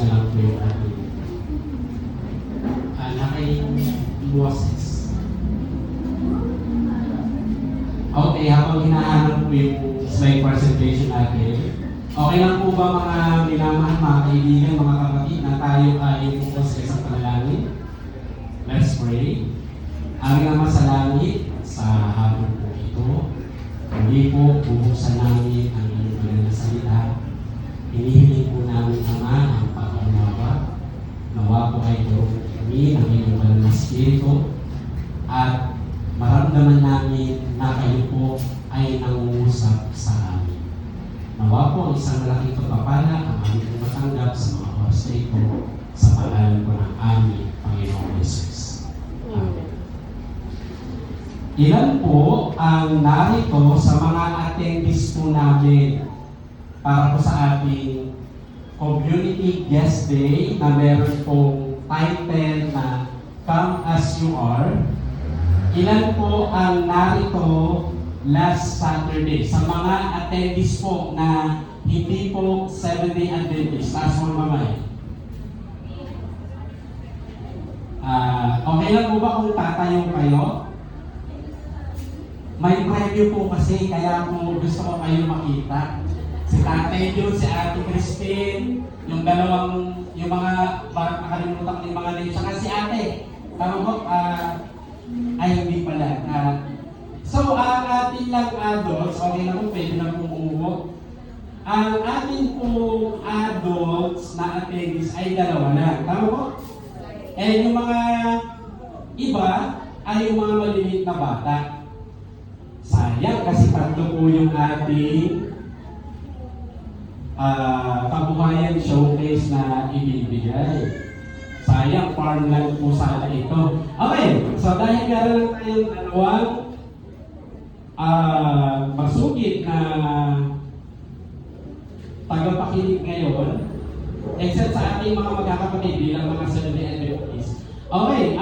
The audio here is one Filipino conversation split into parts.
na lang po yung ating naka-boses. Okay, habang hinahanap po yung slide presentation natin, okay lang po ba mga minamahal, mga kaibigan, mga kapatid na tayo ay focus sa isang panalangin? Let's pray. Aming Ama sa langit, sa hapon po ito, muli po bubuksan namin ang inyong banal na salita. Hinihiling po namin, Ama, ang pag-unawa. Nawa po ay tulungan kami ng inyong banal na spirito at maramdaman namin na kayo po ay nangungusap sa amin. Nawa po ang isang malaking pagpapala ang aming matanggap sa mga oras na ito sa pangalan po ng aming Panginoong Jesus. Amen. Ilan po ang narito sa mga attendees po namin para po sa ating Community Guest Day na meron pong title na Come As You Are. Ilan po ang narito last Saturday sa mga attendees po na hindi po 7-day Adventist? Taas mo mamay. Okay lang po ba kung tatayo kayo? May preview po kasi, kaya po gusto ko kayo makita. Si Tatay Jun, si Ate Christine, yung mga, bakit nakalimutan ko yung mga name, saka si Ate. Tama po, ay hindi pala. So, ang ating lang adults, okay na po, pwede na pong umuho. Ang ating pong adults na attendees ay 2 na. Tama po? And yung mga iba ay yung mga maliliit na bata. Sayang kasi 3 po yung ating kabuhayan showcase na ibibigay. Sayang, farmland po sana ito. Okay, so dahil meron lang tayong 2 masugid na tagapakinig ngayon, except sa ating mga magkakapatid bilang mga 7-day Adventists. Okay,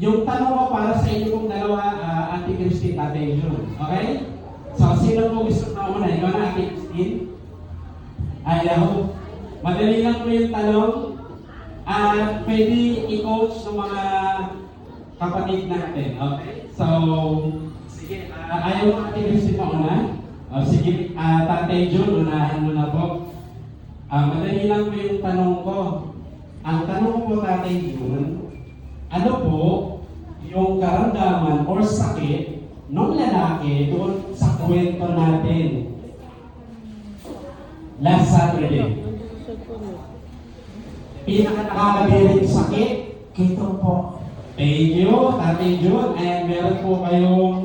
yung tanong ko para sa inyo pong 2, Ate Christine, Tatay Jun. Okay? So, sino po gusto na muna? Ikaw na, Ate Christine? Ayaw. Madali lang po yung tanong. Pwede i-coach ng mga kapatid natin. Okay? So, sige, ayaw mo Ate Christine mauna? Sige, Tatay Jun, unahan mo na po. Madali lang po yung tanong ko. Ang tanong ko po, Tatay Jun, ano po yung karamdaman or sakit ng lalaki doon sa kwento natin last Saturday? Pinaka-nakakabiring sakit? Ito po. Thank you, Tatay Jun. And meron po kayong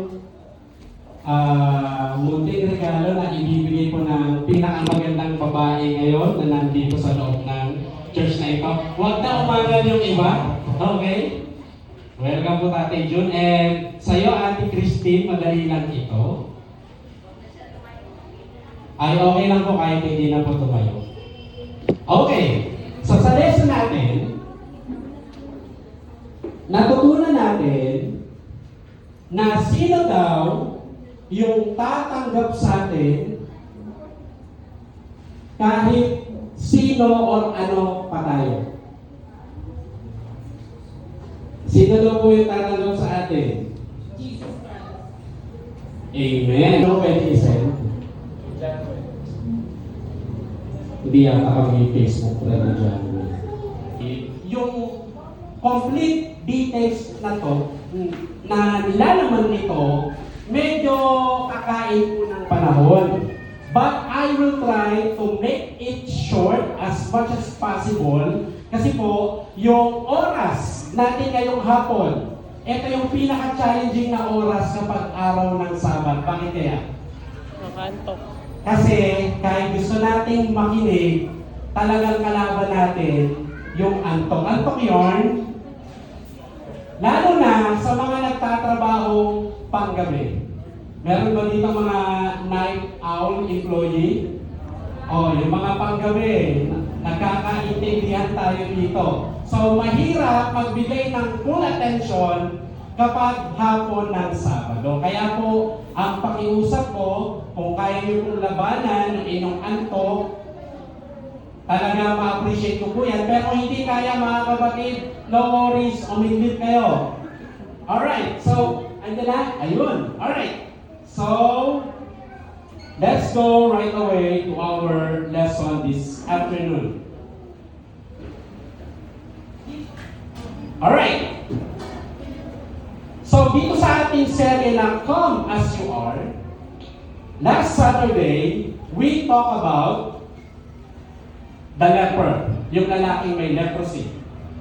munting regalo na ibibigay po ng pinakamagandang babae ngayon na nandito sa loob ng church na ito. Huwag na umagal yung iba. Okay? Welcome po, Tatay Jun. And sa'yo, Ate Christine, madali lang ito. Ay, okay lang po kahit hindi na po tumayo. Okay. So, sa lesson natin, natutunan natin na sino daw yung tatanggap sa atin kahit sino or ano pa tayo. Sino daw po yung tatanggap sa atin? Jesus Christ. Amen. Ano pwede isend? Hindi yata kami Facebook na dyan. Yung complete details na to, na nilalaman nito, medyo kakain po ng panahon. But I will try to make it short as much as possible kasi po, yung oras natin ngayong hapon, ito yung pinaka-challenging na oras kapag araw ng Sabat. Bakit kaya? Makantok. Kasi kahit gusto nating makinig, talagang kalaban natin yung antok. Antok yun, lalo na sa mga nagtatrabaho panggabi. Meron ba dito mga night owl employee? Yung mga panggabi, nagkakaintindihan tayo dito. So, mahirap magbigay ng full attention kapag hapon ng Sabado. Kaya po, ang pakiusap ko, kung kaya niyo pong labanan ng inyong antok, Talaga ma-appreciate ko po yan. Pero hindi kaya mga kapatid, no worries, umidlit kayo. Alright, so, andyan na? Ayun. Alright. So, let's go right away to our lesson this afternoon. Alright. So, dito sa ating serye na Come As You Are, last Saturday, we talk about the leper, yung lalaking may leprosy.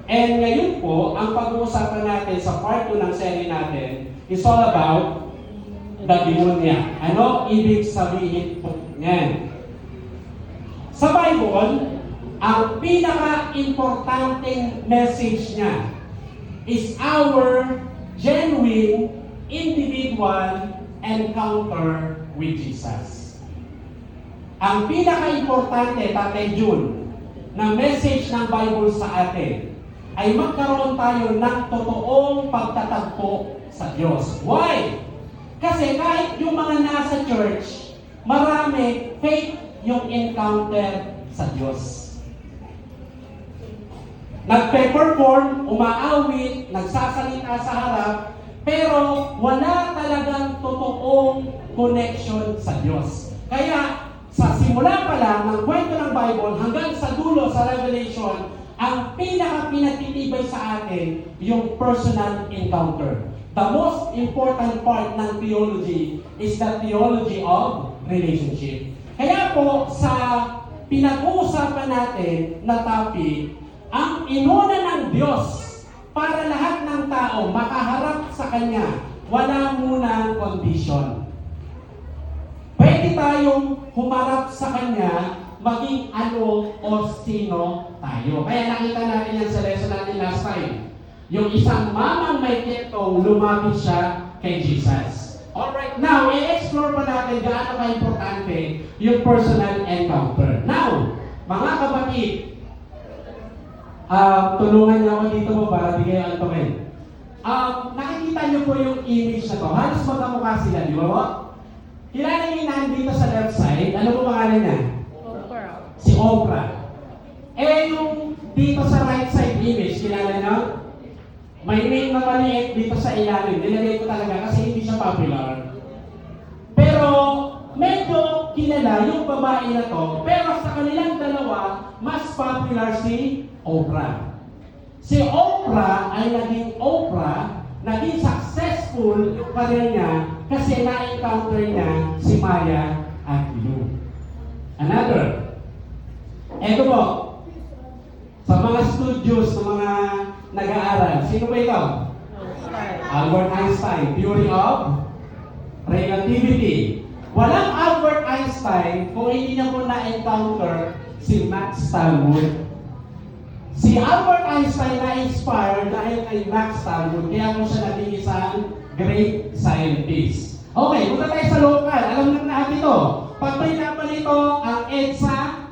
And ngayon po, ang pag-uusapan natin sa part 2 ng serye natin is all about the demonia. Ano ibig sabihin po niyan? Sa Bible, ang pinaka-importanting message niya is our genuine individual encounter with Jesus. Ang pinaka-importante, Tatay June, na message ng Bible sa atin ay magkaroon tayo ng totoong pagtatagpo sa Diyos. Why? Kasi kahit yung mga nasa church, marami fake yung encounter sa Diyos. Nagpe-perform, umaawit, nagsasalita sa harap, pero wala talagang totoong connection sa Diyos. Kaya, sa simula pa lang ng kwento ng Bible hanggang sa dulo sa Revelation, ang pinaka-pinatitibay sa atin yung personal encounter. The most important part ng theology is the theology of relationship. Kaya po, sa pinag-uusapan natin na topic, ang inuna ng Diyos para lahat ng tao makaharap sa Kanya, wala munang condition. Pwede tayong humarap sa Kanya, maging ano o sino tayo. Kaya nakita natin yan sa lesson natin last time. Yung isang mamang may ketong, lumapit siya kay Jesus. Alright, now, i-explore pa natin gaano ka-importante yung personal encounter. Now, mga kapatid, tulungan niyo ako dito po para di kayo antukin. Nakikita niyo po yung image na to. Halos magkamukha sila, di ba po? Kilala niyo yung nandito sa left side. Ano po pangalan niya? Oprah. Si Oprah. Eh, yung dito sa right side image, kilala niyo? May name na maliit dito sa ilalim. Nilagay ko talaga kasi hindi siya popular. Pero, medyo kilala yung babae na to. Pero sa kanilang dalawa, mas popular si Oprah. Si Oprah ay naging Oprah, naging successful yung career niya kasi na-encounter niya si Maya Angelou. Another. Ito po. Sa mga studios, sa mga nag-aaral, sino ba ito? Albert Einstein. Theory of Relativity. Walang Albert Einstein kung hindi niya po na-encounter si Max Talbot. Si Albert Einstein na-inspired dahil kay Max Talbot, kaya po siya naging isang great scientist. Okay, punta tayo sa local. Alam na natin ito. Pag may napalito ang EDSA,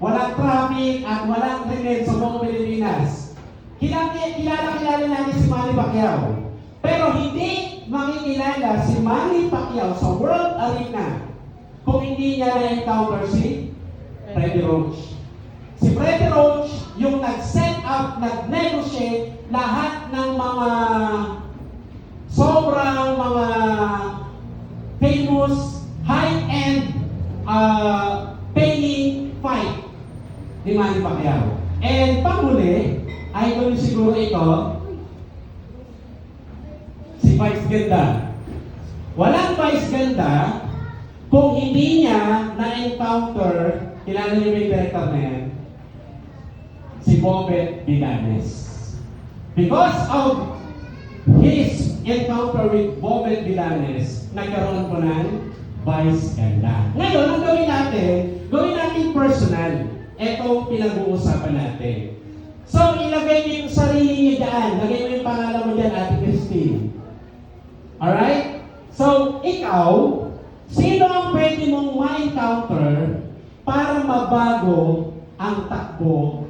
walang traffic at walang remit sa buong Pilipinas. Kilala natin si Manny Pacquiao. Pero hindi makikilala si Manny Pacquiao sa world arena kung hindi niya na-encounter si Freddie Roach. Si Freddie Roach, yung nag-set up, nag-negotiate lahat ng mga sobrang mga famous, high-end, paying fight ni Manny Pacquiao. And panghuli, idol siguro ito, si Vice Ganda. Walang Vice Ganda kung hindi niya na-encounter, kilala niyo yung director na yan, si Bobet Villanes. Because of his encounter with Bobet Villanes, nagkaroon po ng Vice Ganda. Ngayon, ang gawin natin personal. Ito pinag-uusapan natin. So, ilagay niyo yung sarili niyo dyan. Lagay mo yung pangalan mo dyan, Ate Christine. Alright? So, ikaw, sino ang pwede mong ma-encounter para mabago ang takbo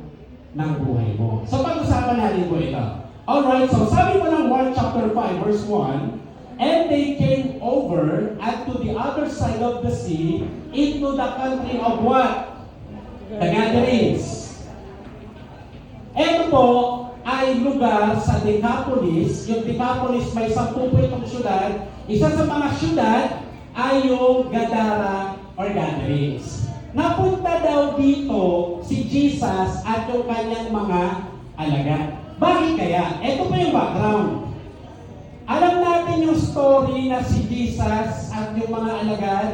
ng buhay mo? So, pag-usapan natin po ito. Alright, so sabi mo ng 1 chapter 5, verse 1, and they came over and to the other side of the sea into the country of what? The Gadarenes. Ito po ay lugar sa Decapolis. Yung Decapolis may 10 itong syudad. Isa sa mga syudad ay yung Gadara or Gadarenes. Napunta daw dito si Jesus at yung kanyang mga alagad. Bakit kaya? Ito po yung background. Alam natin yung story na si Jesus at yung mga alagad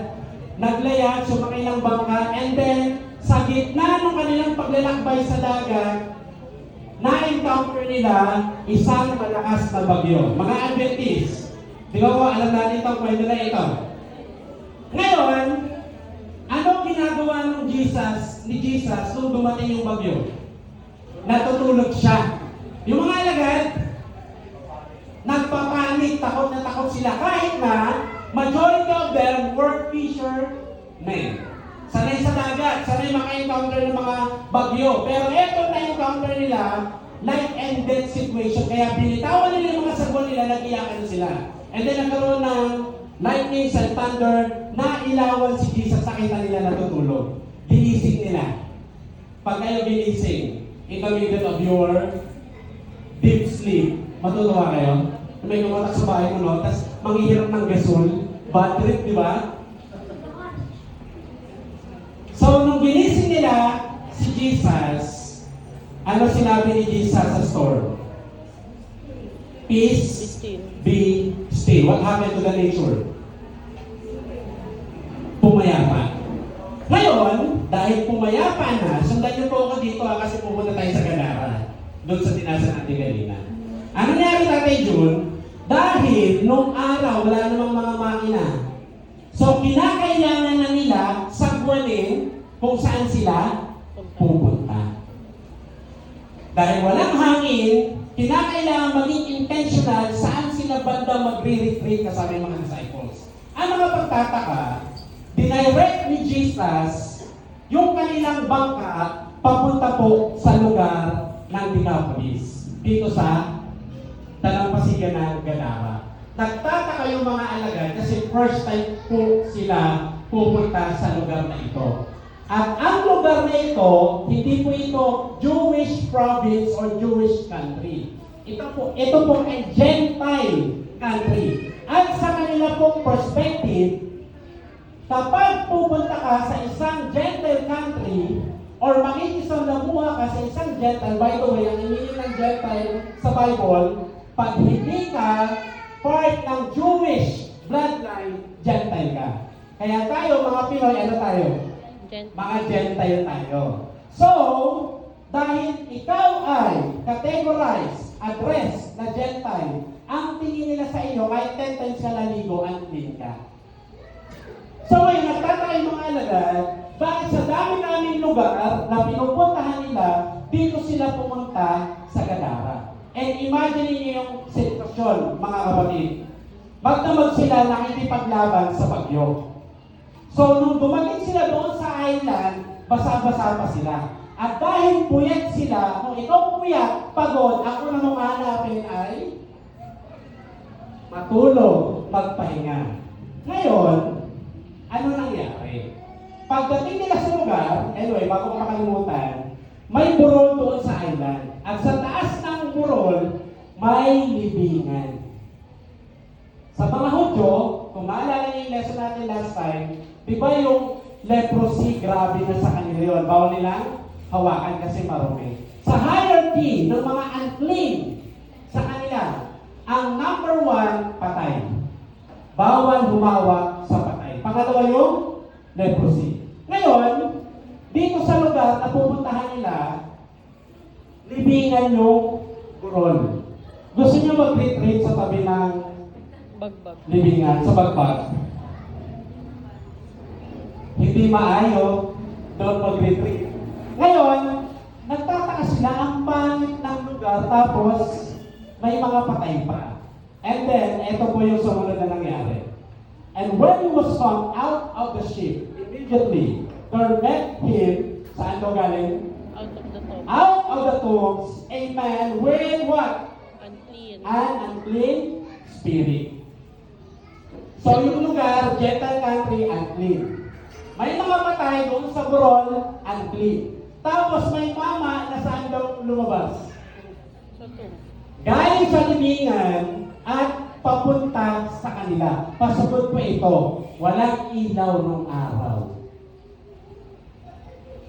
naglayag, sumakay ng bangka, and then sa gitna ng kanilang paglalakbay sa dagat, na-encounter nila isang malakas na bagyo. Mga Adventist. Di ba po, alam natin itong kwento na ito. Ngayon, ano ginagawa ni Jesus nung dumating yung bagyo? Natutulog siya. Yung mga alagad, nagpapanik, takot na takot sila. Kahit na, majority of them were fishermen. Sanay sa dagat, sanay maka-encounter ng mga bagyo. Pero eto na-encounter nila, life and death situation. Kaya binitawan nila yung mga sagwan nila, nag-iyakan sila. And then nagkaroon ng lightnings and thunder, nailawan si Jesus sa kita nila natutulog. Ginising nila. Pag kayo ginising, in the middle of your deep sleep, matutuwa kayo? May kumatak sa bahay mo, no? Tapos manghihirap ng gasol, bad trip, di ba? So, nung ginising nila si Jesus, ano sinabi ni Jesus sa storm? Peace be still. What happened to the nature? Pumayapa. Ngayon, dahil pumayapa na, sundan niyo po ako dito kasi pupunta tayo sa Gadara. Doon sa tinasa natin kanina. Ano nangyari Tatay Jun? Dahil nung araw, wala namang mga makina. So, kinakailangan na nila sagwanin kung saan sila pupunta. Dahil walang hangin, kinakailangan maging intentional saan sila banda magre-retreat kasama yung mga disciples. Ang mga pagtataka, dinirect ni Jesus yung kanilang bangka papunta po sa lugar ng Decapolis. Dito sa dalampasigan ng Gadara. Nagtataka yung mga alagad kasi first time po sila pupunta sa lugar na ito. At ang lugar na ito, hindi po ito Jewish province or Jewish country. Ito po ay Gentile country. At sa kanila pong perspective, kapag pupunta ka sa isang Gentile country, or makikisalamuha ka sa isang Gentile, by the way, ang meaning ng Gentile sa Bible, pag hindi ka part ng Jewish bloodline, Gentile ka. Kaya tayo, mga Pinoy, ano tayo? Mga Gentile tayo. So, dahil ikaw ay categorize, address na Gentile, ang tingin nila sa iyo, kahit 10 times ka naligo, unclean ka. So ngayon, nagtataka yung mga alagad, bakit sa dami-daming lugar na pinupuntahan nila, dito sila pumunta sa Gadara. And imagine niyo yung sitwasyon, mga kapatid. Magdamag sila nakikipaglaban sa bagyo. So nung dumating sila doon sa island, basa-basa pa sila. At dahil puyat sila, kung ikaw puyat, pagod, ako na mong hanapin ay matulog, magpahinga. Ngayon, ano nangyari? Pagdating nila sa lugar, anyway, bago ko makalimutan, may burol doon sa island. At sa taas ng burol, may libingan. Sa mga Hudyo, kung maalala niyo yung lesson natin last time, di ba yung leprosy, grabe na sa kanila yun. Bawal nilang hawakan kasi marumi. Sa hierarchy ng mga unclean sa kanila, ang number 1, patay. Bawal humawak sa patay. Pangalawa yung leprosy. Ngayon, dito sa lugar na pupuntahan nila, libingan yung burol. Gusto niyo mag-retreat sa tabi ng Bagbag. libingan, sa bagbag? Hindi maayo, doon mag-retreat. Ngayon, nagtataka sila ang pangit ng lugar, tapos may mga patay pa. And then, ito po yung sumunod na nangyari. And when he was found out of the ship, immediately, there met him, saan daw galing? Out of the tomb. Out of the tombs, a man with what? Unclean. An unclean spirit. So yung lugar, Gentile country, unclean. May mga matay doon sa burol, unclean. Tapos may mama na saan daw lumabas? Sa tomb. Galing sa libingan at papunta sa kanila. Pasugod po ito, walang ilaw nung araw.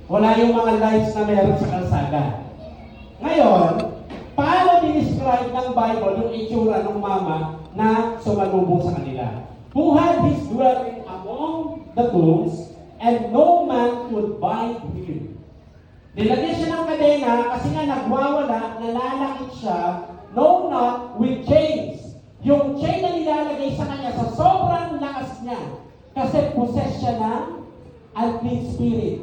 Wala yung mga lights na meron sa kalsada. Ngayon, paano dinescribe ng Bible yung itsura ng mama na sumalubong sa kanila? Who had his dwelling among the tombs, and no man could bind him. Nilagyan siya ng kadena kasi nga nagwawala, nalalakit siya, no not with chains. Yung chain na nilalagay sa kanya sa sobrang lakas niya kasi possess siya ng unclean spirit.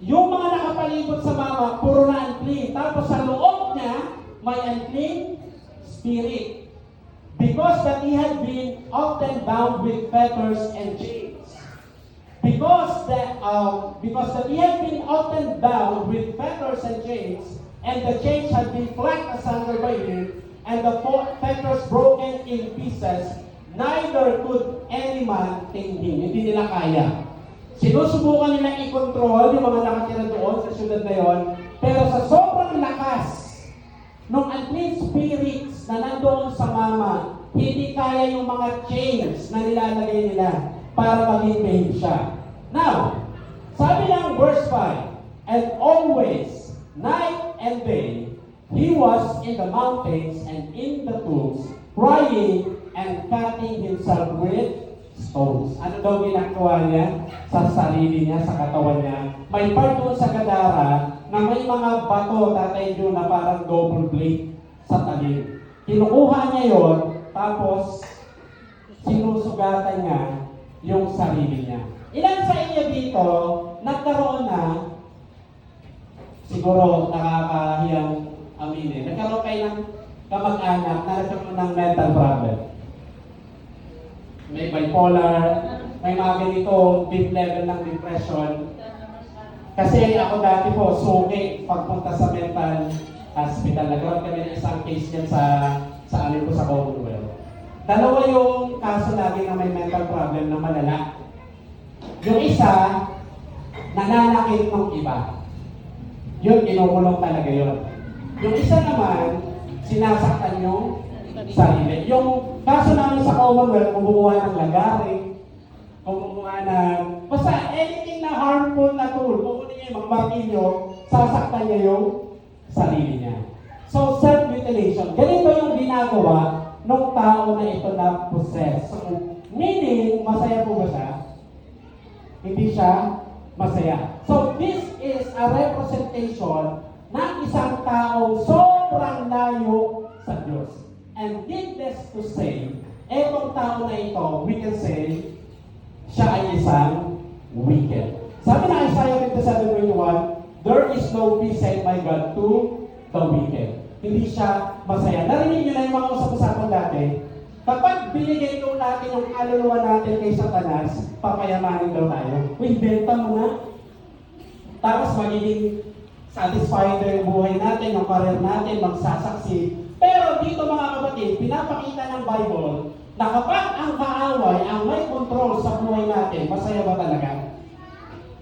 Yung mga nakapalibot sa mama, puro na unclean. Tapos sa loob niya, may unclean spirit. Because that he had been often bound with fetters and chains. Because that he had been often bound with fetters and chains, and the chains had been flapped asunder by him, and the fetters broken in pieces, neither could any man tame him. Hindi nila kaya. Sinusubukan nila i-control yung mga nakatira doon sa syudad na yon, pero sa sobrang lakas ng unclean spirits na nandoon sa mama, hindi kaya yung mga chains na nilalagay nila para maging tame siya. Now, sabi ng verse 5, and always, night and day, he was in the mountains and in the tombs, crying and cutting himself with stones. Ano daw ginagawa niya sa sarili niya, sa katawan niya? May part doon sa Gadara na may mga bato, Tatay Jun, na parang double blade sa talim. Kinukuha niya yon, tapos sinusugatan niya yung sarili niya. Ilan sa inyo dito nagkaroon na, siguro nakakahiyang aminin, nagkaroon kayo ng kamag-anak na nagkaroon ng mental problem? May bipolar, may mga ganito deep level ng depression. Kasi ako dati po, suki pagpunta sa mental hospital. Nagkaroon kami ng isang case yan sa amin po sa Commonwealth. Dalawa yung kaso natin na may mental problem na malala. Yung isa, nananakit ng iba. Yun, kinukulong talaga yun. Yung isa naman, sinasaktan yung sarili. Yung kaso namin sa Commonwealth, kumukuha ng lagaring, kumukuha ng, basta anything na harmful na tool, kukunin niya yung mga martilyo, sasaktan niya yung sarili niya. So, self-mutilation. Ganito yung ginagawa ng tao na ito na possess. So, meaning, masaya po ba siya? Hindi siya masaya. So, this is a representation ng isang taong sobrang layo sa Diyos. And needless to say, etong tao na ito, we can say, siya ay isang wicked. Sabi na Isaiah 57:21, there is no peace said by God to the wicked. Hindi siya masaya. Narinig niyo na yung mga usap-usapan dati, kapag binigay daw natin yung kaluluwa natin kay Satanas, papayamanin daw tayo. Uy, benta mo na. Tapos magiging satisfying daw yung buhay natin, yung career natin, magsasaksi. Pero dito mga kapatid, pinapakita ng Bible na kapag ang kaaway ang may control sa buhay natin, masaya ba talaga?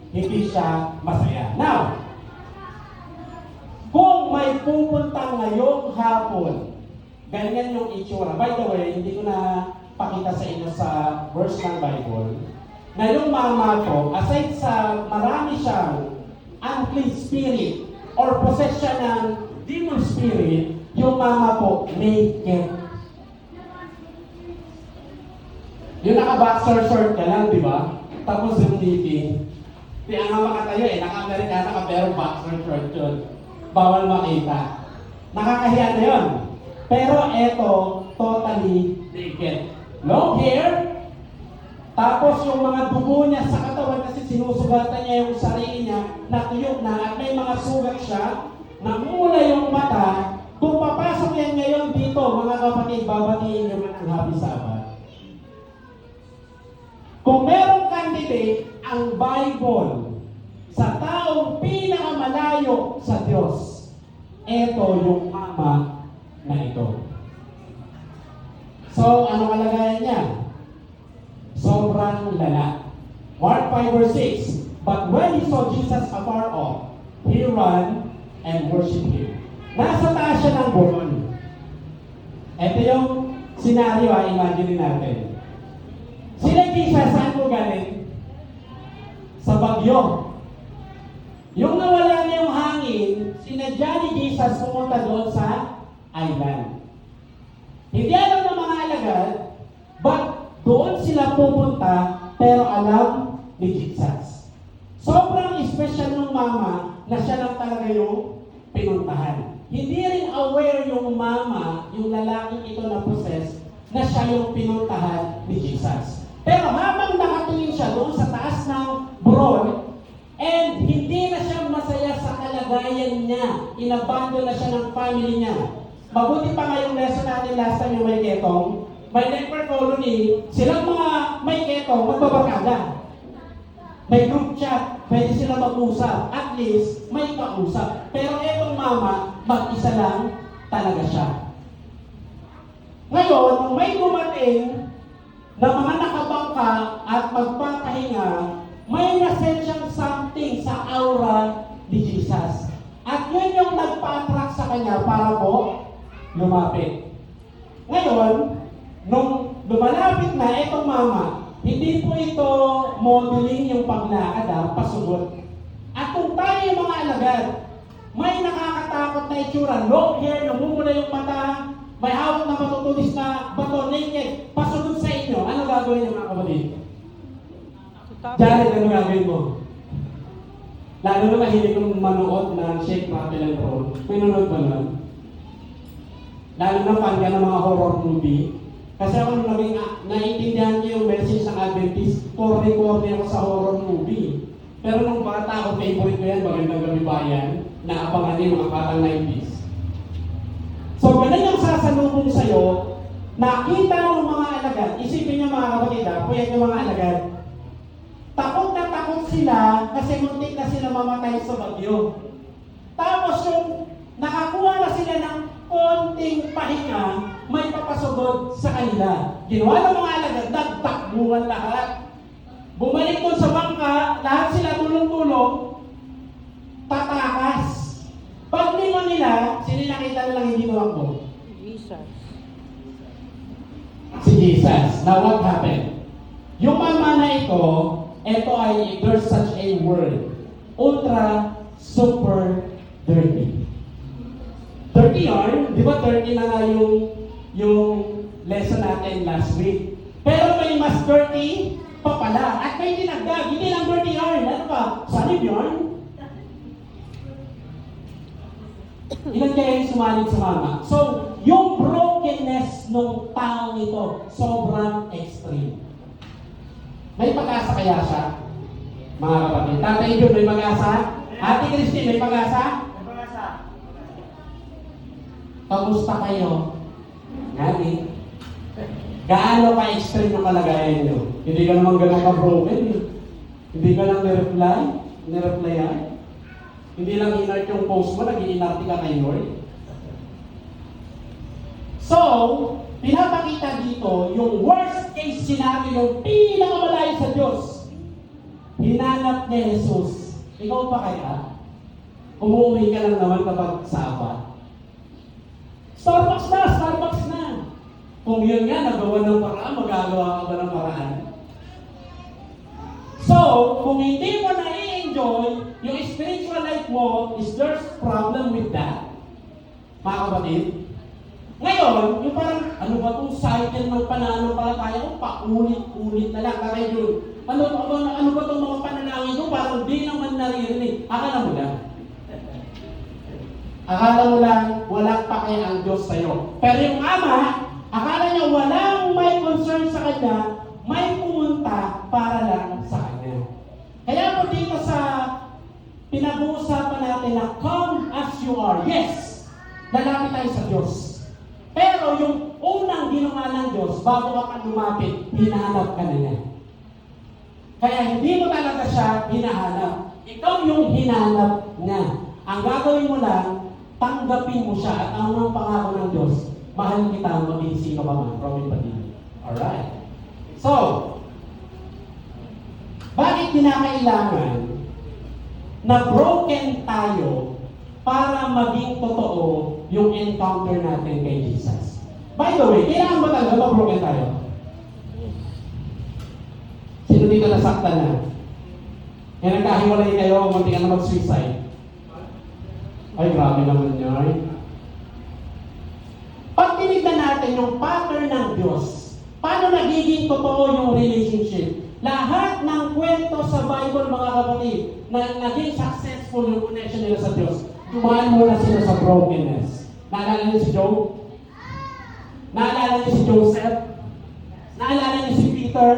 Hindi siya masaya. Now, kung may pupunta ngayong hapon, ganyan yung itsura. By the way, hindi ko na pakita sa inyo sa verse ng Bible, na yung mama ko, aside sa marami siyang unclean spirit or possession ng demon spirit, yung mama ko, naked. Yung naka-boxer short ka lang, di ba? Tapos yung knitting. Di ang nga makatayo naka-Amerikana ka pero boxer short yun. Bawal makita. Nakakahiya na yun. Pero eto, totally naked. Long hair, tapos yung mga dugo niya sa katawan kasi sinusugatan niya yung sarili niya, natuyok na at may mga sugat siya, namula yung mata. Kung papasok yan ngayon dito, mga kapatid, babatiin nyo man ang Happy Sabbath. Kung merong candidate ang Bible sa taong pinakamalayo sa Diyos, eto yung mama na ito. So, ano kalagayan niya? Sobrang lala. Mark 5 verse 6. But when he saw Jesus afar off, he ran and worshiped him. Nasa taas siya ng buron. Ito yung senaryo, imagine natin. Sila Jesus, saan po galing? Sa bagyo. Yung nawala na yung hangin, sinadya ni Jesus pumunta doon sa island. Hindi alam ng mga alagad, but doon sila pupunta, pero alam ni Jesus. Sobrang special ng mama na siya lang talaga yung pinuntahan. Hindi rin aware yung mama, yung lalaking ito na possess, na siya yung pinuntahan ni Jesus. Pero habang nakatingin siya doon sa taas ng buron, and hindi na siya masaya sa kalagayan niya, inabando na siya ng family niya. Mabuti pa nga yung lesson natin last time yung may ketong, may leper colony, silang mga may ketong, magbabarkada. May group chat, pwede sila mag-usap. At least, may kausap. Pero etong mama, mag-isa lang talaga siya. Ngayon, nung may dumating na mga nakabangka at magpapahinga, may nasense siyang something sa aura ni Jesus. At yun yung nagpa-attract sa kanya para po lumapit. Ngayon, nung lumalapit na etong mama, hindi po ito modeling yung paglakad, pasugod. At kung tayo yung mga alagad, may nakakatakot na itsura, long hair, namumula yung mata, may hawak na matutulis na bato, naked, pasugod sa inyo. Ano gagawin niyo mga kapatid? Jared, ano gagawin mo? Lalo na mahilig kong manood ng Shake, Rattle, and Roll. May nanood ba naman? Lalo na fan ka ng mga horror movie. Kasi ako nung naging naiintindihan niyo yung message ng Adventist, corny-corny ako sa horror movie. Pero nung bata ako, favorite ko yan, Magandang Gabi Bayan, naabangan niyo mga parang 90s. So, ganun yung sasalubong sa'yo, nakita ng mga alagad, isipin niyo mga kapatid, puyat yung mga alagad, takot na takot sila kasi muntik na sila mamatay sa bagyo. Tapos yung nakakuha na sila ng konting pahinga, may papasugod sa kanila. Ginawa ng mga alagad, nagtakbuhan lahat. Bumalik doon sa bangka, lahat sila tulong-tulong, tatakas. Paglingon nila, sino nakita nilang hindi tumakbo? Jesus. Si Jesus. Now what happened? Yung mama na ito ay, there's such a word, ultra, super, dirty. Dirty yarn, di ba dirty na nga yung lesson natin last week. Pero may mas dirty pa pala. At may dinagdag, hindi lang dirty yarn. Ano pa? Solid yarn? Ilan kaya yung sumalit sa mama? So, yung brokenness ng taong ito, sobrang extreme. May pag-asa kaya siya? Mga kapatid. Tatay Jun, may pag-asa? Ate Christine, may pag-asa? Kamusta kayo? Ngani? Gaano ka-extreme ng kalagayan nyo? Hindi ka naman ganun ka-broken. Hindi ka lang nireplyan. Hindi lang inart yung post mo, nag-inarti ka kay Lord. So, pinapakita dito yung worst case scenario, yung pinakamalayo sa Diyos. Hinanap ni Jesus. Ikaw pa kaya? Umuwi ka lang naman kapag Sabat. Starbucks na. Kung yun nga, nagawa ng paraan, magagawa ka ba ng paraan? So, kung hindi mo na-enjoy yung spiritual life mo, is there's problem with that? Mga kapatid? Ngayon, yung parang, ano ba itong cycle ng pananampalataya ko? Paulit-ulit na lang. Kaya yun, ano ba itong mga panalangin ko? Parang di naman naririnig. Akala mo lang. Akala mo lang, walang pake ang Diyos sa'yo. Pero yung ama, akala niya walang may concern sa kanya, may pumunta para lang sa kanya. Kaya po dito sa pinag-uusapan natin na come as you are. Yes, lalapit tayo sa Diyos. Pero yung unang ginawa ng Diyos, bago ka pa lumapit, hinahanap ka na niya. Kaya hindi mo talaga siya hinahanap. Ikaw yung hinahanap niya. Ang gagawin mo lang, tanggapin mo siya at ang unang pangako ng Diyos, mahal kita, maging sino ka man, Robin Padilla. Alright. So, Bakit kinakailangan na broken tayo para maging totoo yung encounter natin kay Jesus? By the way, kailangan ba talaga ma-broken tayo? Sino dito nasaktan na? Kaya nagkahiwalay kayo, munti ka na mag-suicide. Ay, grabe naman yun. Pag tinignan natin yung pattern ng Diyos, paano nagiging totoo yung relationship? Lahat ng kwento sa Bible, mga kapatid, na naging successful yung connection nila sa Diyos, dumaan muna sila sa brokenness. Naalala niyo si Job? Naalala niyo si Joseph? Naalala niyo si Peter?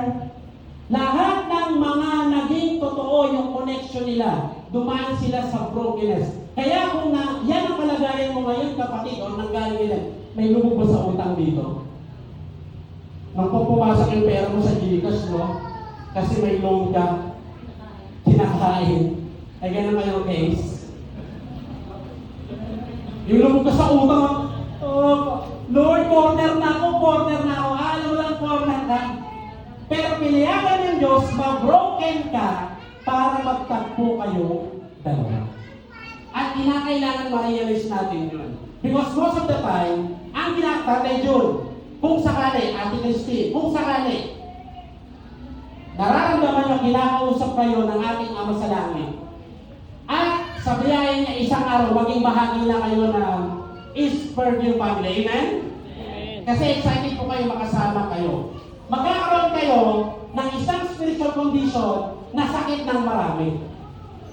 Lahat ng mga naging totoo yung connection nila, dumaan sila sa brokenness. Kaya kung yan ang kalagayan mo ngayon, kapatid, o nanggaling nila, may lubog ba sa utang dito? Nang pumasok yung pera mo sa Gcash, no? Kasi may loan ka, kinakain. Ay, ganun ba yung case? Yung lubog ka sa utang, Lord, corner na ako. Alam mo lang, corner ka. Pero pinayagan ng Diyos, ma-broken ka para magtagpo kayo dalawa. At kinakailangan ma-realize natin yun. Because most of the time, ang Tatay Jun, kung sakali, Ate Christine, kung sakali, nararamdaman nyo, kinakausap kayo ng ating Ama sa Langit. At sa biyaya niya, isang araw, maging bahagi na kayo ng East Fairview Family. Amen? Amen. Kasi excited po kayo, makasama kayo. Magkakaroon kayo ng isang spiritual condition na sakit ng marami.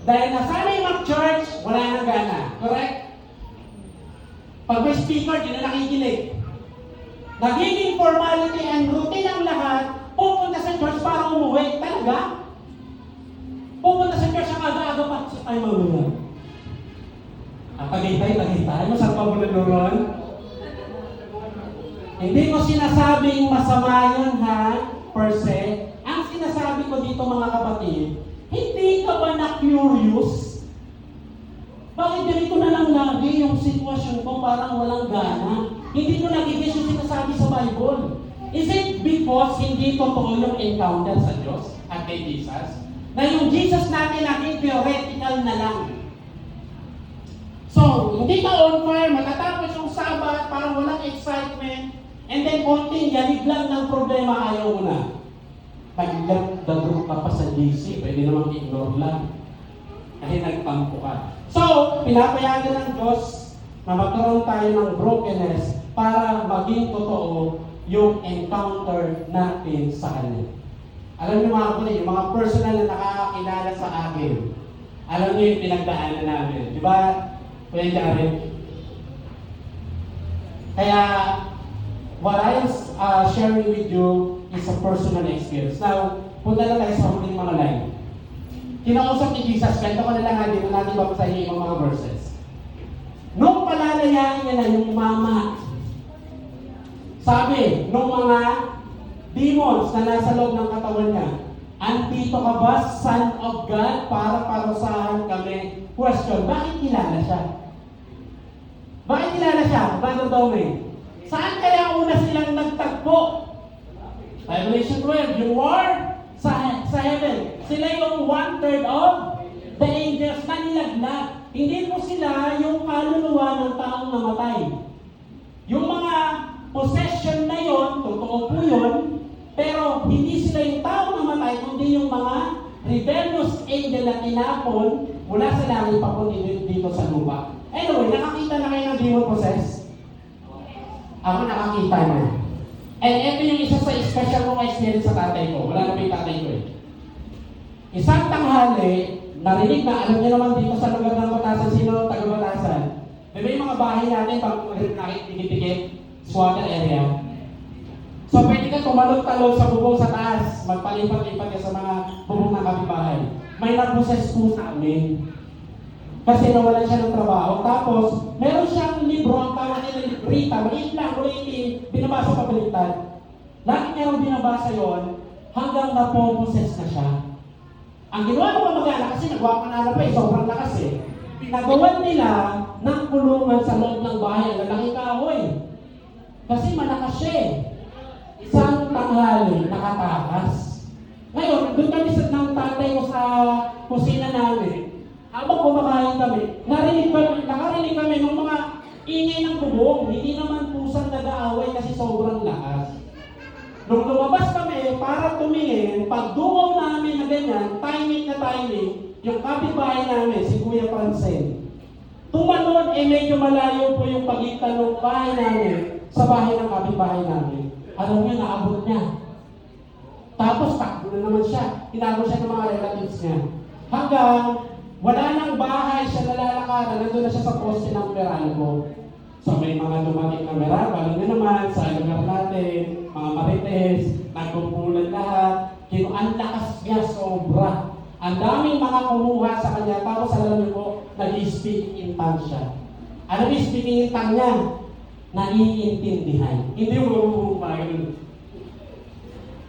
Dahil nasanay mag-church, wala nang gana. Correct? Pag may speaker, di na nakikinig. Nagiging formality and routine ang lahat, pupunta sa church para umuwi. Talaga? Pupunta sa church ang aga-aga pa. Ay, mamaya. Tagaytay. Masarap pa mo na doon? Hindi ko sinasabing masama yun, ha? Per se. Ang sinasabi ko dito, mga kapatid, hindi ka ba na-curious? Bakit ganito na lang lagi yung sitwasyon ko parang walang gana? Hindi ko nagigis yung sinasabi sa Bible. Is it because hindi totoo yung encounter sa Diyos at kay Jesus? Na yung Jesus natin naging theoretical na lang. So, hindi ka on fire, matatapos yung Sabat, parang walang excitement, and then konting yanig lang ng problema, ayaw mo na. Pag-dagro ka pa sa GC, pwede namang ignore lang. Kasi nagtampo ka. So, pinapayagan ng Diyos na magkaroon tayo ng brokenness para maging totoo yung encounter natin sa Kanya. Alam niyo mga kapatid, yung mga personal na nakakakilala sa akin, alam niyo yung pinagdaanan namin. Di ba? Kuya Jared? Kaya, what I'm sharing with you is a personal experience. Now, punta na tayo sa huling mga line. Kinausap ni Jesus, kwento ko na lang ha, dito natin babasahin yung mga verses. Nung palalayain niya na yung mama, sabi, nung mga demons na nasa loob ng katawan niya, andito ka ba, Son of God, para parusahan kami? Question, bakit kilala siya? Bakit kilala siya, Brother Doming? Saan kaya una silang nagtagpo? Revelation 12, yung war sa heaven. Sila yung 1/3 of the angels na nilaglag. Hindi po sila yung kaluluwa ng taong namatay. Yung mga possession na yon, totoo po yun, pero hindi sila yung taong namatay, kundi yung mga rebellious angel na tinapon mula sa langit papunta dito sa lupa. Anyway, nakakita na kayo ng demon possessed? Ako nakakita na. And ito yung isa sa special kong experience sa tatay ko. Wala na pa yung tatay ko eh. Isang tanghali, narinig na, alam niyo naman dito sa lugar ng Batasan, sino taga Batasan? Diba yung mga bahay natin, pag nakikipikit, swatter area. So pwede ka tumalog-talog sa bubong sa taas, magpalipat-lipat ka sa mga bubong ng kapitbahay. May nag-possess po sa amin. Kasi nawalan siya ng trabaho. Tapos, meron siyang libro, ang tawag nila librita, maliit lang, ulitin, binabasa pa baliktad. Lagi niya rin binabasa yon hanggang napoposes na siya. Ang ginawa ng kamag-anak, kasi nagawa ka na pa eh, sobrang lakas eh. Pinagawan nila ng kulungan sa loob ng bahay, ang lalaki kahoy. Kasi malakas siya eh. Isang tanghali, nakatakas. Ngayon, doon kami sa ng tatay ko sa kusina namin. Habang kumakain kami, nakarinig kami ng mga ingay ng bubong. Hindi naman pusang nag-aaway kasi sobrang lakas. Nung lumabas kami para tumingin, pag dungaw namin na ganyan, timing, yung kapitbahay namin, si Kuya Francel, tumalon, medyo malayo po yung pagitan ng bahay namin sa bahay ng kapitbahay namin. Alam niyo, naabot niya. Tapos takbo na naman siya. Tinago siya ng mga relatives niya. Hanggang wala nang bahay siya nalalakaran, nandun na siya sa poste ng Meralco. So may mga dumating na Meralco, alam niyo naman, sa lugar natin, mga marites, nagkumpulan lahat. Ang lakas niya sobra. Ang daming mga kumuha sa kanya, tapos alam niyo po, nag-speak in tongue siya. Ano yung speaking in tongue niya? Naiintindihan. Hindi mo ganun.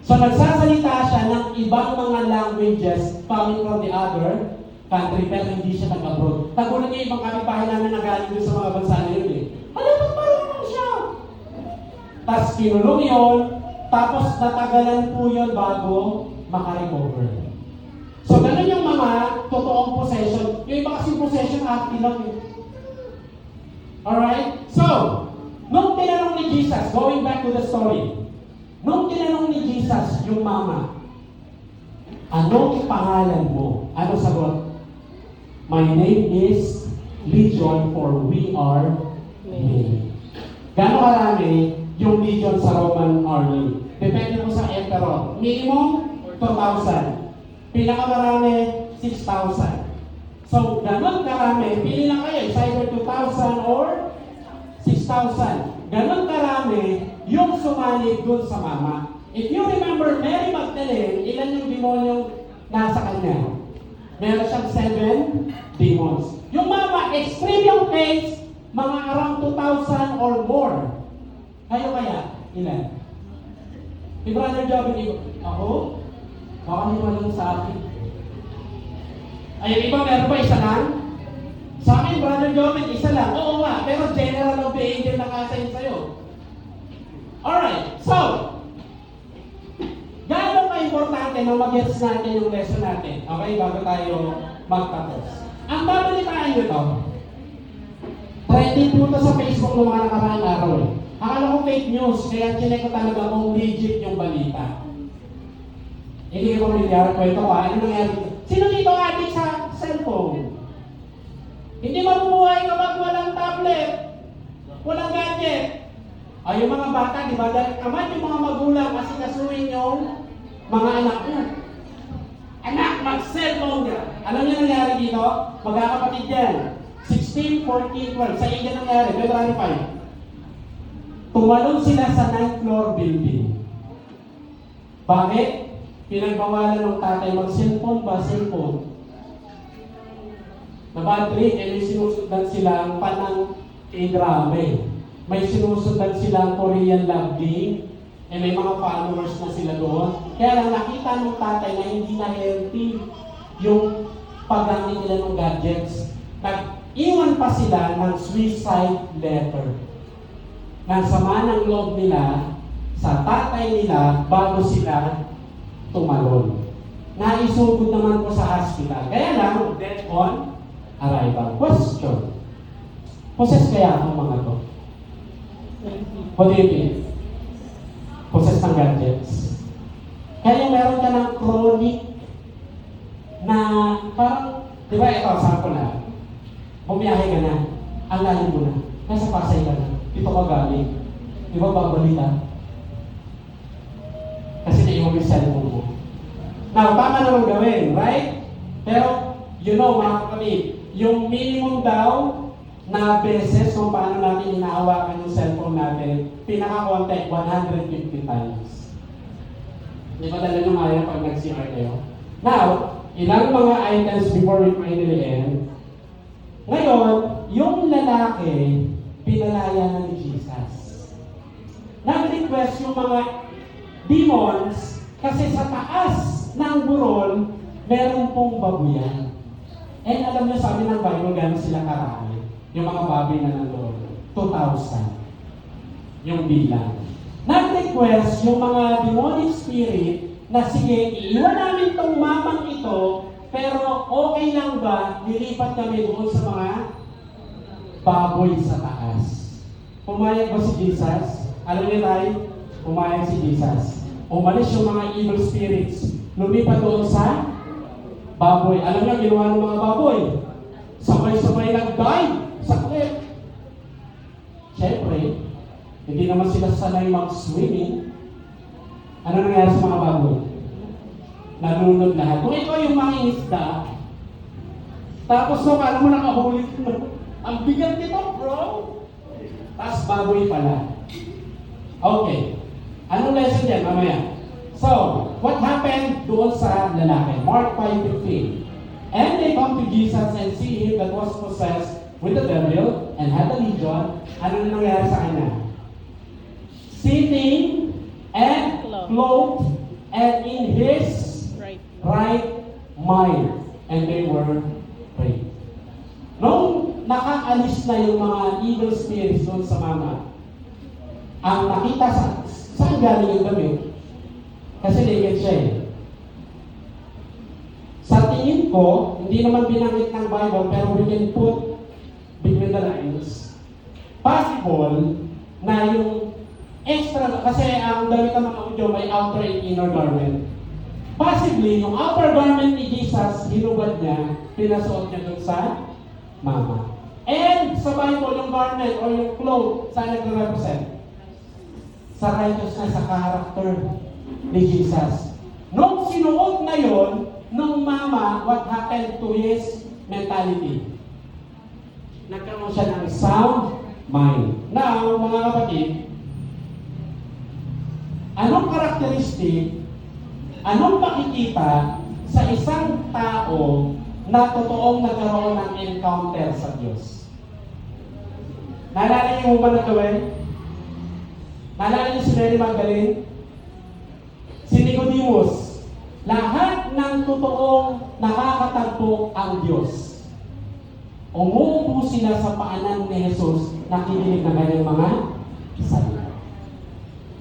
So nagsasalita siya ng ibang mga languages coming from the other country, pero hindi siya nag-abroad. Tagulan niya ibang kapitbahay namin na galing dun sa mga bansa na yun eh. Malapit pa lang siya! Tapos kinulong yun, tapos natagalan po yun bago makarecover. So ganun yung mga totoong possession. Yung iba kasi possession active lang eh. Alright? So, nung tinanong ni Jesus, going back to the story, nung tinanong ni Jesus yung mama, anong pangalan mo? Ano sagot? My name is Legion, for we are many. Gano'ng karami yung Legion sa Roman army? Depende po sa emperor. Minimum, 2,000. Pinakamarami, 6,000. So, gano'n karami, pili lang kayo, it's either 2,000 or 6,000. Gano'n karami yung sumanib dun sa mama. If you remember Mary Magdalene, ilan yung demonyong nasa kanya? Meron siyang 7 demons. Yung mama, extreme yung case, mga around 2,000 or more. Kayo kaya, ilan? Si Brother Jobin, ako? Baka hindi lang sa akin. Ay, yung iba meron ba isa lang? Sa akin, Brother Jobin, isa lang. Oo nga, pero general of the angel nakasayin sa'yo. Alright, so, gano'n ka-importante na mag-gets natin yung lesson natin, okay, bago tayo magtapos. Ang babalitaan nyo to, trending po ito sa Facebook ng mga nakaraang araw eh. Akala ko fake news, kaya chinek ko talaga kung legit yung balita. Hindi ko pamilyar, kwento ko, ano nangyari? Sino dito adik sa cellphone? Hindi mabubuhay kapag walang tablet, walang gadget. Ay, yung mga bata, di ba? Dahil naman yung mga magulang kasi kasuhin yung mga anak niya. Anak, mag-cellphone ka. Alam niyo nangyari dito? Magkakapatid yan. 16, 14, 12. Sa India nangyari, February 5. Tumalon sila sa 9th floor building. Bakit? Pinagbawalan ng tatay mag-cellphone ba? Cellphone. Na bad trip, may sinusundan silang panang K-drama. May sinusundan silang Korean love game, may mga followers na sila doon. Kaya lang nakita ng tatay na hindi na healthy yung paggamit nila ng gadgets. Nag-iwan pa sila ng suicide letter. Nang sama ng loob nila sa tatay nila bago sila tumalon. Naisugod naman po sa hospital. Kaya lang, death on arrival. Question. Possess kaya ang mga to? What do you think? Possess ng gadgets. Kaya meron ka ng chronic na parang, di ba ito, sample na. Bumiyahe ka na. Ang lalim mo na. Nasa Pasay ka na. Dito ka galing. Di ba babalik ka? Kasi naiwan yung cellphone mo. Now, tama naman gawin, right? Pero, you know mga kapatid, yung minimum daw na beses kung paano natin inaawakan yung cellphone natin, pinaka-contact 150 times. Di ba dala nyo kaya pag nag-CR kayo? Now, ilang mga items before we finally end. Ngayon, yung lalaki, pinalaya na ni Jesus. Nag-request yung mga demons kasi sa taas ng burol, meron pong babuyan. And alam nyo, sabi ng Bible, gano'n sila karami. Yung mga baboy na nandoon, 2,000. Yung bilang. Nag-request yung mga demonic spirit na sige, iiwan namin tong mamang ito, pero okay lang ba lilipat kami doon sa mga baboy sa taas? Pumayag ba si Jesus? Alam niyo tayo, pumayag si Jesus. Umalis yung mga evil spirits, lumipat doon sa baboy. Alam niyo, ginawa ng mga baboy? Sabay-sabay nag-dive sa cliff. Siyempre, hindi naman sila sanay mag-swimming. Ano nangyari sa mga baboy? Nalunod lahat. Kung ikaw yung mangingisda, tapos nung alam mo nakahuli ka, ang bigat nito, bro. Tapos baboy pala. Okay. Anong lesson yan? Mamaya. So, what happened doon sa lalaki? Mark 5:15. And they come to Jesus and see him that was possessed with the devil and had a legion. Ano na nangyari sa kanya? Sitting and clothed and in his right mind. And they were praying. Nung nakaalis na yung mga evil spirits doon sa mama, ang nakita saan galing yung damit? Kasi naked siya eh. Sa tingin ko, hindi naman binanggit ng Bible, pero we can put between the lines. Possible na yung extra, kasi ang damit ng mga Udyo may outer and inner garment. Possibly, yung outer garment ni Jesus, hinubad niya, pinasuot niya dun sa mama. And sa Bible, yung garment or yung cloth, saan nagre-represent? Sa righteousness, sa character ni Jesus. Nung sinuot na yon, nung mama, what happened to his mentality? Nagkaroon siya ng sound mind. Now, mga kapatid, anong karakteristik, anong makikita sa isang tao na totoong nagkaroon ng encounter sa Diyos? Naalala niyo ba nagkawin? Naalala niyo si Mary Magdalene? Si Nicodemus? Lahat ng totoong nakakatagpo ang Diyos. Umuupo sila sa paanan ni Jesus na kinilig na kanyang mga salita.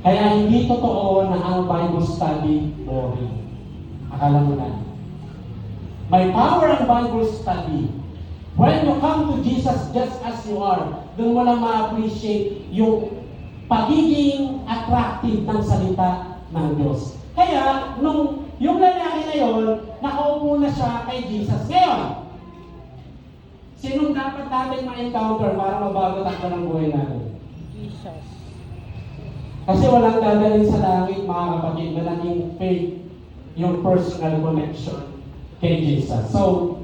Kaya hindi totoo na ang Bible study boring. Akala mo na. May power ang Bible study. When you come to Jesus just as you are, doon mo lang ma-appreciate yung pagiging attractive ng salita ng Diyos. Kaya, nung yung lalaki na yon, nakaupo na siya kay Jesus. Ngayon, sinong dapat natin ma-encounter para mabago takbo ng buhay natin? Jesus. Kasi walang dadalhin sa langit, mga kapatid, na naging faith yung personal connection kay Jesus. So,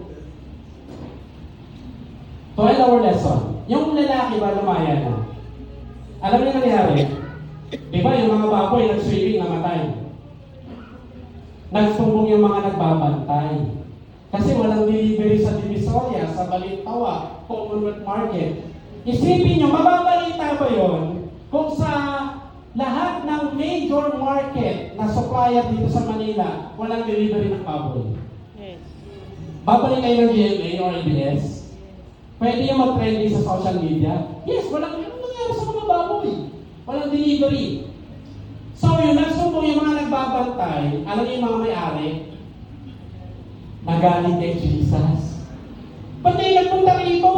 to end our lesson, yung lalaki ba lumaya na? Alam niyo nangyari? Di ba yung mga baboy nag-swimming namatay? Nagsumbong yung mga nagbabantay. Kasi walang delivery sa Divisoria, sa Balintawa, Commonwealth Market. Isipin nyo, mababalita ba yun kung sa lahat ng major market na supplier dito sa Manila, walang delivery ng baboy? Yes. Babalik kayo ng GMA o ABS? Pwede yung mag-trending sa social media? Yes, walang nangyari sa mga baboy. Walang delivery. So, yung nagsumbong yung mga nagbabantay, alam niyo yung mga may-ari, nagaling kay Jesus. Ba't kayo nagpunta rito?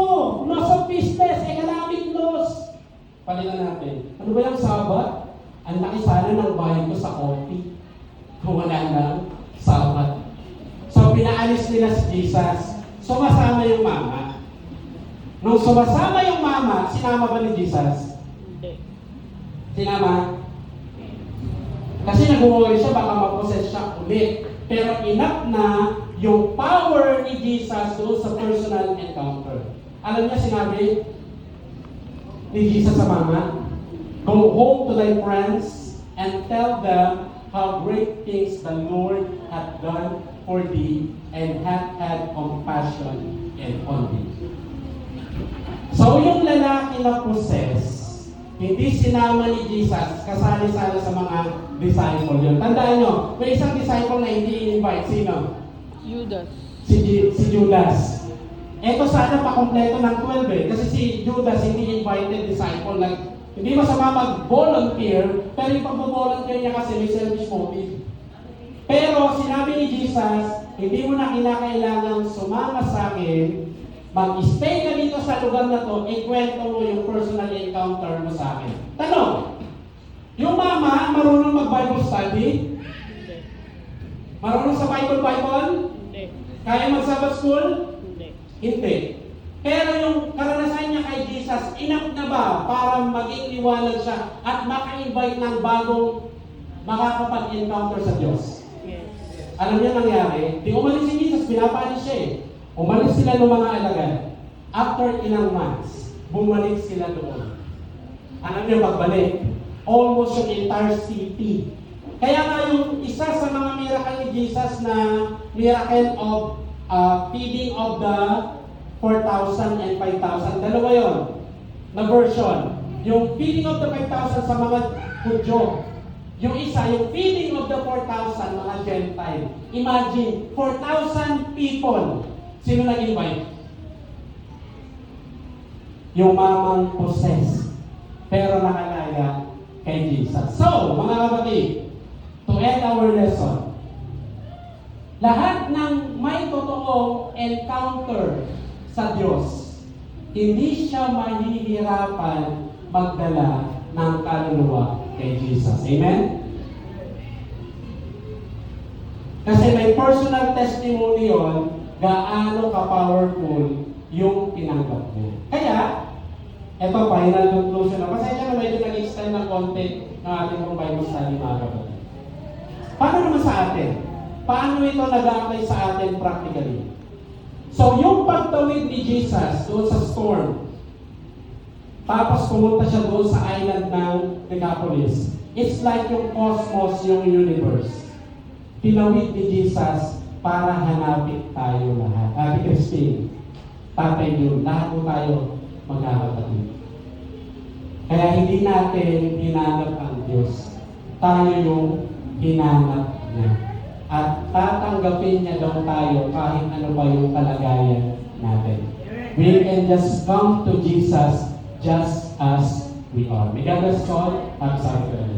Loss of business, economic loss. Palitan natin. Ano ba yung Sabat? Ang laki sana ng bayad ko sa coffee. Kung wala ng Sabat. So, pinaalis nila si Jesus. Sumasama yung mama. Nung sumasama yung mama, sinama ba ni Jesus? Hindi. Sinama? Kasi nag-worry siya, baka maposes siya ulit. Pero enough na yung power ni Jesus doon sa personal encounter. Alam niya sinabi ni Jesus sa mama, "Go home to thy friends and tell them how great things the Lord hath done for thee and hath had compassion on thee." So yung lalaki na possess, hindi sinama ni Jesus, kasali-sali sa mga disciple yun. Tandaan nyo, may isang disciple na hindi in-invite. Sino? Judas. Si Judas. Ito sana pakompleto ng 12 eh. Kasi si Judas hindi invited disciple. Hindi masama mag-volunteer, pero yung pag-volunteer niya kasi may selfish motive. Pero sinabi ni Jesus, hindi mo na kinakailangan sumama sa akin, mag-stay ka dito sa lugar na to, ikwento mo yung personal encounter mo sa akin. Tanong, yung mama marunong mag-Bible study? Hindi. Marunong sa Bible? Hindi. Kaya mag-Sabbath school? Hindi. Hindi. Pero yung karanasan niya kay Jesus, enough na ba para maging liwanag siya at maka-invite ng bagong makakapag-encounter sa Diyos? Yes. Alam niyo nangyari? Di umalis si Jesus, pinapalis siya eh. Umalis sila ng mga alagad. After ilang months, bumalik sila doon. Alam niyo, pagbalik, almost yung entire city. Kaya nga yung isa sa mga miracle ni Jesus na miracle of feeding of the 4,000 and 5,000. Dalawa yun na version. Yung feeding of the 5,000 sa mga Hudyo. Yung isa, yung feeding of the 4,000 mga Gentile. Imagine, 4,000 people. Sino nag-invite? Yung mamang possessed. Pero nakalaya kay Jesus. So, mga kapatid, to end our lesson, lahat ng may totoong encounter sa Diyos, hindi siya mahihirapan magdala ng kaluluwa kay Jesus. Amen? Kasi may personal testimony yun, gaano ka-powerful yung tinanggap niya. Kaya, eto, final conclusion na. Pasensya na medyo nag-extend ng konti ng ating mga Bible study, mga kapatid. Paano naman sa atin? Paano ito nag-a-apply sa atin practically? So, yung pagtawid ni Jesus doon sa storm, tapos pumunta siya doon sa island ng Decapolis. It's like yung cosmos, yung universe. Tinawid ni Jesus para hanapin tayo lahat. Ate Christine, Tatay Jun, lahat po tayo magkakapatid. Kaya hindi natin hinanap ang Diyos. Tayo yung hinanap niya. At tatanggapin niya daw tayo kahit ano ba yung kalagayan natin. We can just come to Jesus just as we are. May God bless you all. Happy Sabbath.